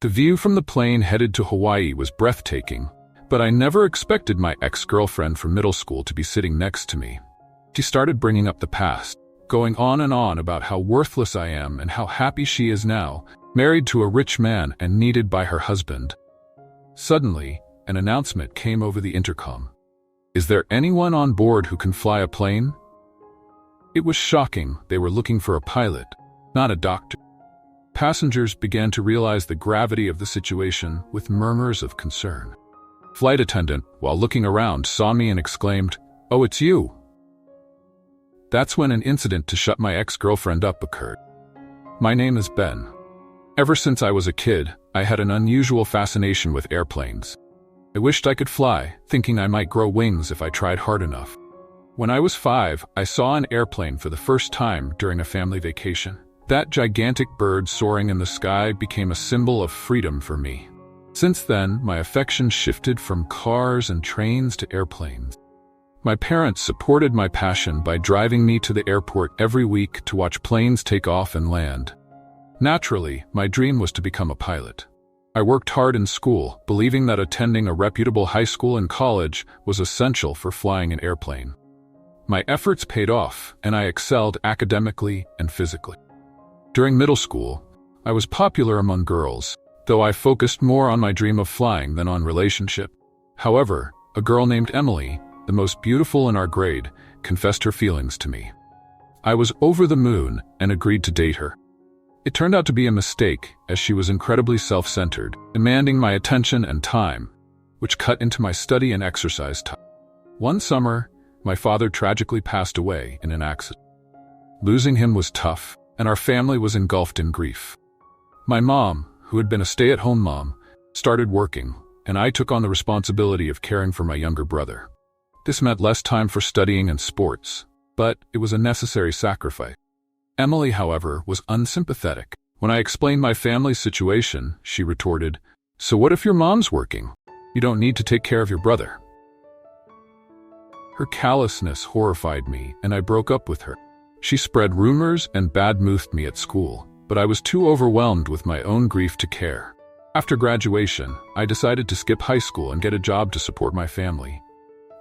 The view from the plane headed to Hawaii was breathtaking, but I never expected my ex-girlfriend from middle school to be sitting next to me. She started bringing up the past, going on and on about how worthless I am and how happy she is now, married to a rich man and needed by her husband. Suddenly, an announcement came over the intercom. "Is there anyone on board who can fly a plane?" It was shocking. They were looking for a pilot, not a doctor. Passengers began to realize the gravity of the situation with murmurs of concern. Flight attendant, while looking around, saw me and exclaimed, "Oh, it's you." That's when an incident to shut my ex-girlfriend up occurred. My name is Ben. Ever since I was a kid, I had an unusual fascination with airplanes. I wished I could fly, thinking I might grow wings if I tried hard enough. When I was 5, I saw an airplane for the first time during a family vacation. That gigantic bird soaring in the sky became a symbol of freedom for me. Since then, my affection shifted from cars and trains to airplanes. My parents supported my passion by driving me to the airport every week to watch planes take off and land. Naturally, my dream was to become a pilot. I worked hard in school, believing that attending a reputable high school and college was essential for flying an airplane. My efforts paid off, and I excelled academically and physically. During middle school, I was popular among girls, though I focused more on my dream of flying than on relationship. However, a girl named Emily, the most beautiful in our grade, confessed her feelings to me. I was over the moon and agreed to date her. It turned out to be a mistake, as she was incredibly self-centered, demanding my attention and time, which cut into my study and exercise time. One summer, my father tragically passed away in an accident. Losing him was tough, and our family was engulfed in grief. My mom, who had been a stay-at-home mom, started working, and I took on the responsibility of caring for my younger brother. This meant less time for studying and sports, but it was a necessary sacrifice. Emily, however, was unsympathetic. When I explained my family's situation, she retorted, "So what if your mom's working? You don't need to take care of your brother." Her callousness horrified me, and I broke up with her. She spread rumors and bad-mouthed me at school, but I was too overwhelmed with my own grief to care. After graduation, I decided to skip high school and get a job to support my family.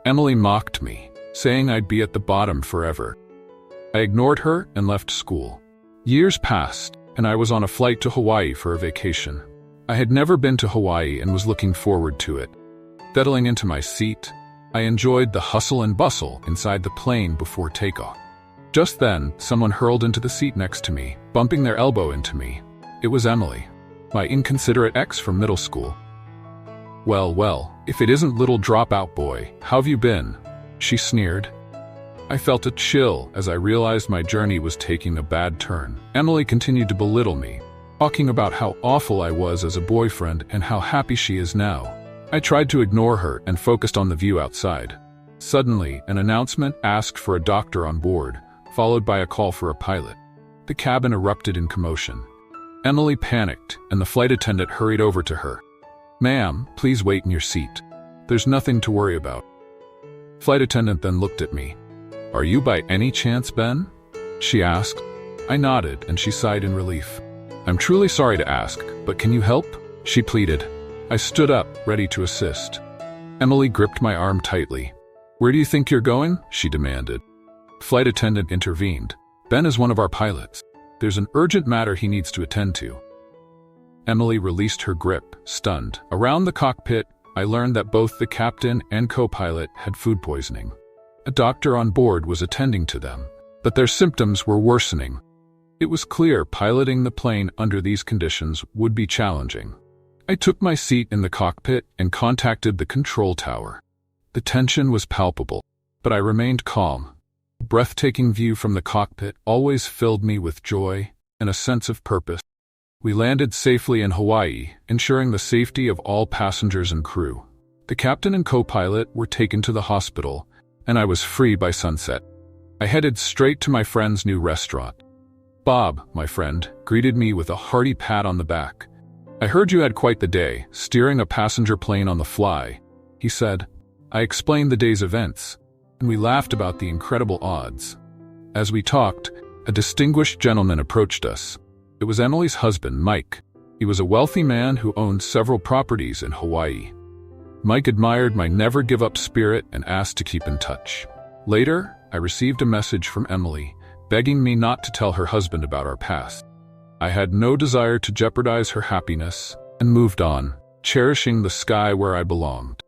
Emily mocked me, saying I'd be at the bottom forever. I ignored her and left school. Years passed, and I was on a flight to Hawaii for a vacation. I had never been to Hawaii and was looking forward to it. Settling into my seat, I enjoyed the hustle and bustle inside the plane before takeoff. Just then, someone hurled into the seat next to me, bumping their elbow into me. It was Emily, my inconsiderate ex from middle school. Well, if it isn't little dropout boy, how have you been?" she sneered. I felt a chill as I realized my journey was taking a bad turn. Emily continued to belittle me, talking about how awful I was as a boyfriend and how happy she is now. I tried to ignore her and focused on the view outside. Suddenly, an announcement asked for a doctor on board, followed by a call for a pilot. The cabin erupted in commotion. Emily panicked, and the flight attendant hurried over to her. "Ma'am, please wait in your seat. There's nothing to worry about." Flight attendant then looked at me. "Are you by any chance Ben?" she asked. I nodded, and she sighed in relief. "I'm truly sorry to ask, but can you help?" she pleaded. I stood up, ready to assist. Emily gripped my arm tightly. "Where do you think you're going?" she demanded. Flight attendant intervened. "Ben is one of our pilots. There's an urgent matter he needs to attend to." Emily released her grip, stunned. Around the cockpit, I learned that both the captain and co-pilot had food poisoning. A doctor on board was attending to them, but their symptoms were worsening. It was clear piloting the plane under these conditions would be challenging. I took my seat in the cockpit and contacted the control tower. The tension was palpable, but I remained calm. The breathtaking view from the cockpit always filled me with joy and a sense of purpose. We landed safely in Hawaii, ensuring the safety of all passengers and crew. The captain and co-pilot were taken to the hospital, and I was free by sunset. I headed straight to my friend's new restaurant. Bob, my friend, greeted me with a hearty pat on the back. "I heard you had quite the day, steering a passenger plane on the fly," he said. I explained the day's events, and we laughed about the incredible odds. As we talked, a distinguished gentleman approached us. It was Emily's husband, Mike. He was a wealthy man who owned several properties in Hawaii. Mike admired my never-give-up spirit and asked to keep in touch. Later, I received a message from Emily, begging me not to tell her husband about our past. I had no desire to jeopardize her happiness and moved on, cherishing the sky where I belonged.